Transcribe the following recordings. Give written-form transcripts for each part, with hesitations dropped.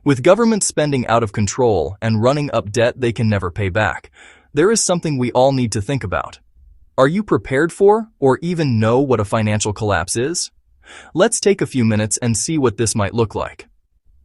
With government spending out of control and running up debt they can never pay back, there is something we all need to think about. Are you prepared for or even know what a financial collapse is? Let's take a few minutes and see what this might look like.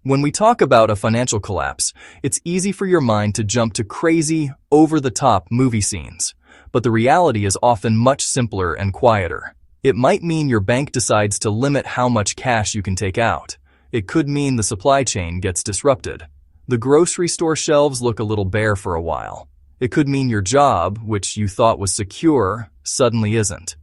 When we talk about a financial collapse, it's easy for your mind to jump to crazy, over-the-top movie scenes. But the reality is often much simpler and quieter. It might mean your bank decides to limit how much cash you can take out. It could mean the supply chain gets disrupted. The grocery store shelves look a little bare for a while. It could mean your job, which you thought was secure, suddenly isn't.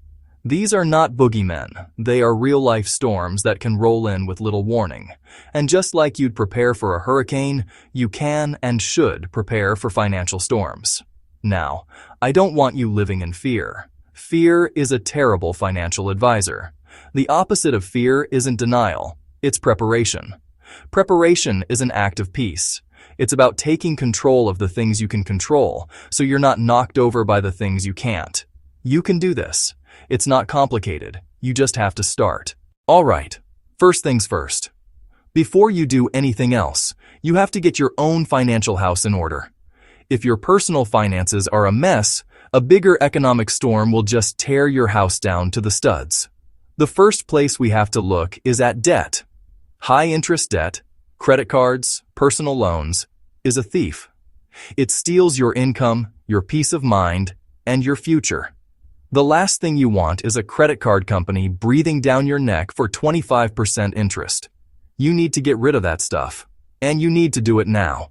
These are not boogeymen. They are real-life storms that can roll in with little warning. And just like you'd prepare for a hurricane, you can and should prepare for financial storms. Now, I don't want you living in fear. Fear is a terrible financial advisor. The opposite of fear isn't denial, it's preparation. Preparation is an act of peace. It's about taking control of the things you can control, so you're not knocked over by the things you can't. You can do this. It's not complicated. You just have to start. All right, first things first. Before you do anything else, you have to get your own financial house in order. If your personal finances are a mess, a bigger economic storm will just tear your house down to the studs. The first place we have to look is at debt. High-interest debt, credit cards, personal loans, is a thief. It steals your income, your peace of mind, and your future. The last thing you want is a credit card company breathing down your neck for 25% interest. You need to get rid of that stuff, and you need to do it now.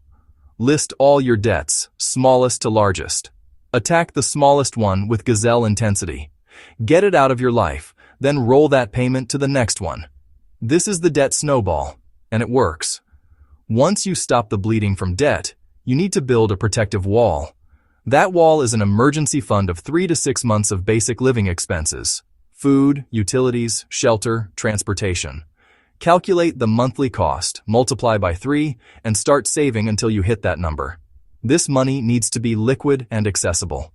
List all your debts, smallest to largest. Attack the smallest one with gazelle intensity. Get it out of your life, then roll that payment to the next one. This is the debt snowball, and it works. Once you stop the bleeding from debt, you need to build a protective wall. That wall is an emergency fund of 3 to 6 months of basic living expenses: food, utilities, shelter, transportation. Calculate the monthly cost, multiply by 3, and start saving until you hit that number. This money needs to be liquid and accessible.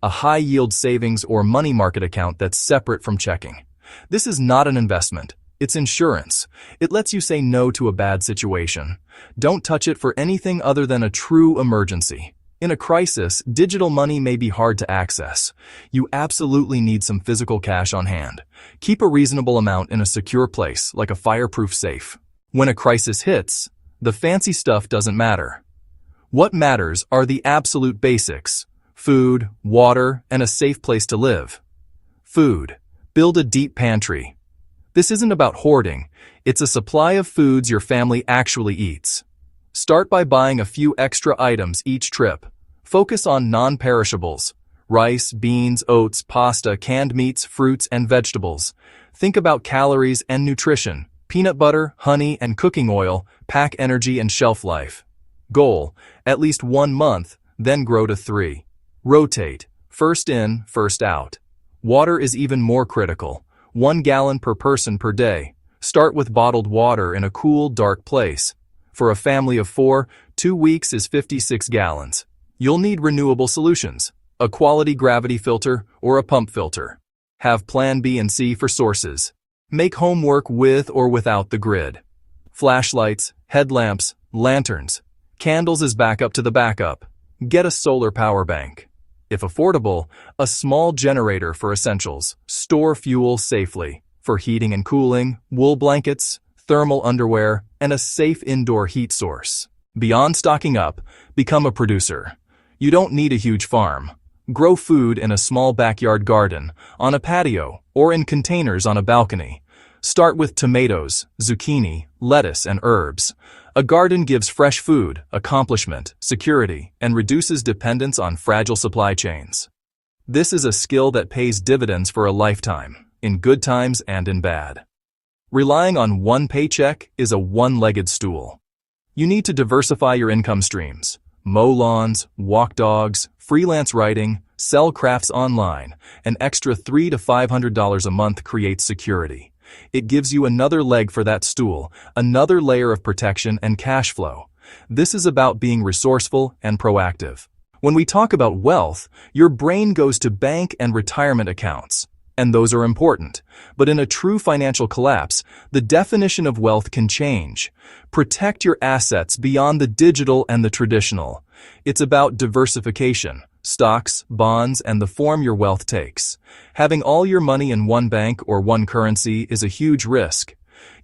A high-yield savings or money market account that's separate from checking. This is not an investment. It's insurance. It lets you say no to a bad situation. Don't touch it for anything other than a true emergency. In a crisis, digital money may be hard to access. You absolutely need some physical cash on hand. Keep a reasonable amount in a secure place, like a fireproof safe. When a crisis hits, the fancy stuff doesn't matter. What matters are the absolute basics: food, water, and a safe place to live. Food. Build a deep pantry. This isn't about hoarding. It's a supply of foods your family actually eats. Start by buying a few extra items each trip. Focus on non-perishables: rice, beans, oats, pasta, canned meats, fruits, and vegetables. Think about calories and nutrition. Peanut butter, honey, and cooking oil pack energy and shelf life. Goal: at least 1 month, then grow to 3. Rotate: first in, first out. Water is even more critical. 1 gallon per person per day. Start with bottled water in a cool, dark place. For a family of 4, 2 weeks is 56 gallons. You'll need renewable solutions: a quality gravity filter or a pump filter. Have plan B and C for sources. Make home work with or without the grid. Flashlights, headlamps, lanterns. Candles is backup to the backup. Get a solar power bank. If affordable, a small generator for essentials. Store fuel safely. For heating and cooling, wool blankets, thermal underwear, and a safe indoor heat source. Beyond stocking up, become a producer. You don't need a huge farm. Grow food in a small backyard garden, on a patio, or in containers on a balcony. Start with tomatoes, zucchini, lettuce, and herbs. A garden gives fresh food, accomplishment, security, and reduces dependence on fragile supply chains. This is a skill that pays dividends for a lifetime, in good times and in bad. Relying on one paycheck is a one-legged stool. You need to diversify your income streams. Mow lawns, walk dogs, freelance writing, sell crafts online. An extra $300 to $500 a month creates security. It gives you another leg for that stool, another layer of protection and cash flow. This is about being resourceful and proactive. When we talk about wealth, your brain goes to bank and retirement accounts. and those are important. But in a true financial collapse, the definition of wealth can change. Protect your assets beyond the digital and the traditional. It's about diversification, stocks, bonds, and the form your wealth takes. Having all your money in one bank or one currency is a huge risk.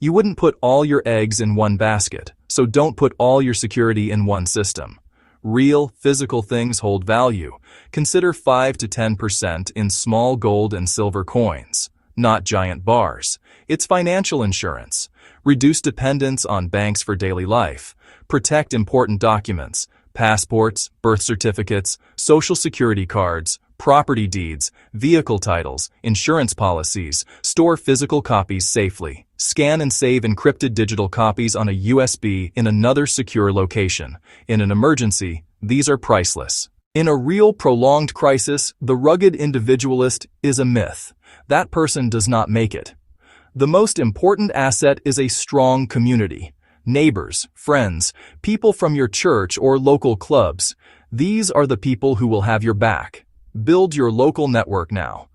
You wouldn't put all your eggs in one basket, so don't put all your security in one system. Real, physical things hold value. Consider 5 to 10% in small gold and silver coins, not giant bars. It's financial insurance. Reduce dependence on banks for daily life. Protect important documents, passports, birth certificates, social security cards, property deeds, vehicle titles, insurance policies. Store physical copies safely. Scan and save encrypted digital copies on a USB in another secure location. In an emergency, these are priceless. In a real prolonged crisis, the rugged individualist is a myth. That person does not make it. The most important asset is a strong community. Neighbors, friends, people from your church or local clubs. These are the people who will have your back. Build your local network now.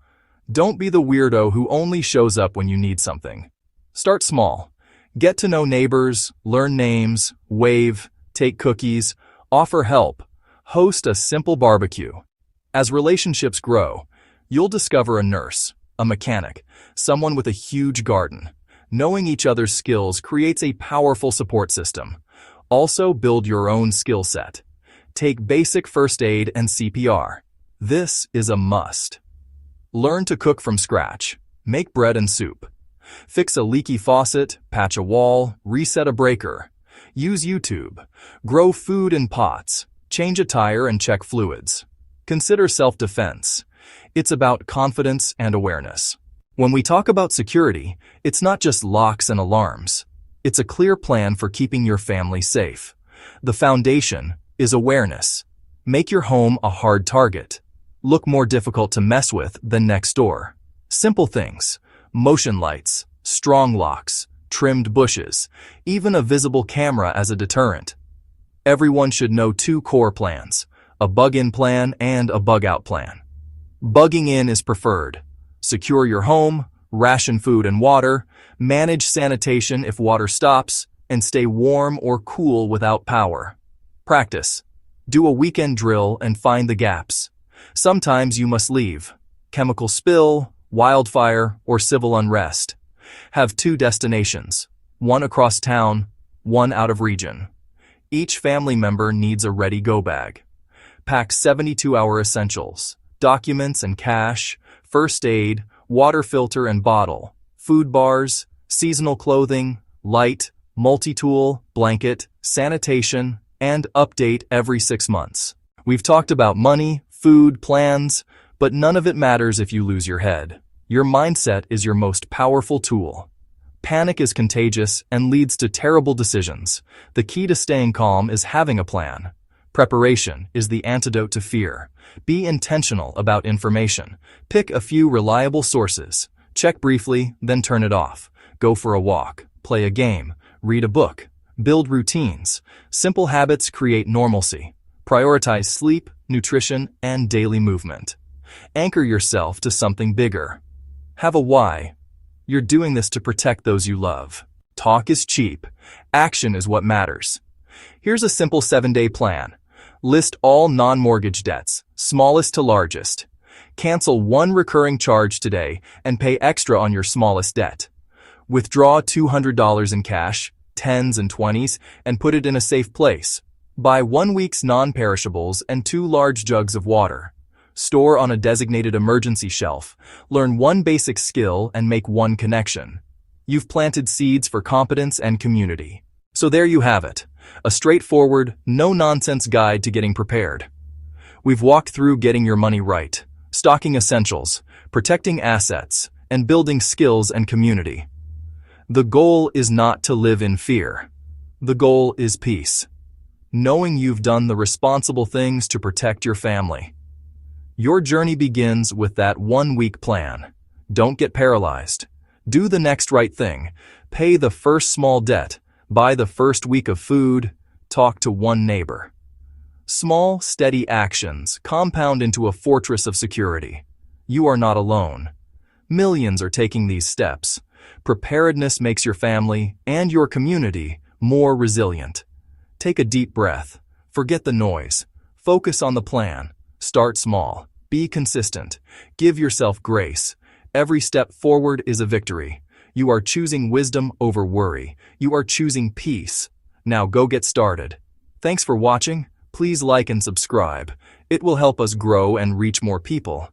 Don't be the weirdo who only shows up when you need something. Start small. Get to know neighbors, learn names, wave, take cookies, offer help, host a simple barbecue. As relationships grow, you'll discover a nurse, a mechanic, someone with a huge garden. Knowing each other's skills creates a powerful support system. Also, build your own skill set. Take basic first aid and CPR. This is a must. Learn to cook from scratch. Make bread and soup. Fix a leaky faucet, patch a wall, reset a breaker. Use YouTube. Grow food in pots. Change a tire and check fluids. Consider self-defense. It's about confidence and awareness. When we talk about security, it's not just locks and alarms. It's a clear plan for keeping your family safe. The foundation is awareness. Make your home a hard target. Look more difficult to mess with than next door. Simple things. Motion lights, strong locks, trimmed bushes, even a visible camera as a deterrent. Everyone should know 2 core plans, a bug-in plan and a bug-out plan. Bugging in is preferred. Secure your home, ration food and water, manage sanitation if water stops, and stay warm or cool without power. Practice. Do a weekend drill and find the gaps. Sometimes you must leave. Chemical spill, wildfire, or civil unrest. Have 2 destinations, one across town, one out of region. Each family member needs a ready-go bag. Pack 72-hour essentials, documents and cash, first aid, water filter and bottle, food bars, seasonal clothing, light, multi-tool, blanket, sanitation, and update every 6 months. We've talked about money, food, plans, but none of it matters if you lose your head. Your mindset is your most powerful tool. Panic is contagious and leads to terrible decisions. The key to staying calm is having a plan. Preparation is the antidote to fear. Be intentional about information. Pick a few reliable sources. Check briefly, then turn it off. Go for a walk. Play a game. Read a book. Build routines. Simple habits create normalcy. Prioritize sleep, nutrition, and daily movement. Anchor yourself to something bigger. Have a why. You're doing this to protect those you love. Talk is cheap. Action is what matters. Here's a simple 7-day plan. List all non-mortgage debts, smallest to largest. Cancel one recurring charge today and pay extra on your smallest debt. Withdraw $200 in cash, 10s and 20s, and put it in a safe place. Buy 1 week's non-perishables and 2 large jugs of water. Store on a designated emergency shelf. Learn 1 basic skill and make 1 connection. You've planted seeds for competence and community. So there you have it. A straightforward, no-nonsense guide to getting prepared. We've walked through getting your money right, stocking essentials, protecting assets, and building skills and community. The goal is not to live in fear. The goal is peace. Knowing you've done the responsible things to protect your family. Your journey begins with that 1-week plan. Don't get paralyzed. Do the next right thing. Pay the first small debt. Buy the first week of food. Talk to 1 neighbor. Small, steady actions compound into a fortress of security. You are not alone. Millions are taking these steps. Preparedness makes your family and your community more resilient. Take a deep breath. Forget the noise. Focus on the plan. Start small. Be consistent. Give yourself grace. Every step forward is a victory. You are choosing wisdom over worry. You are choosing peace. Now go get started. Thanks for watching. Please like and subscribe. It will help us grow and reach more people.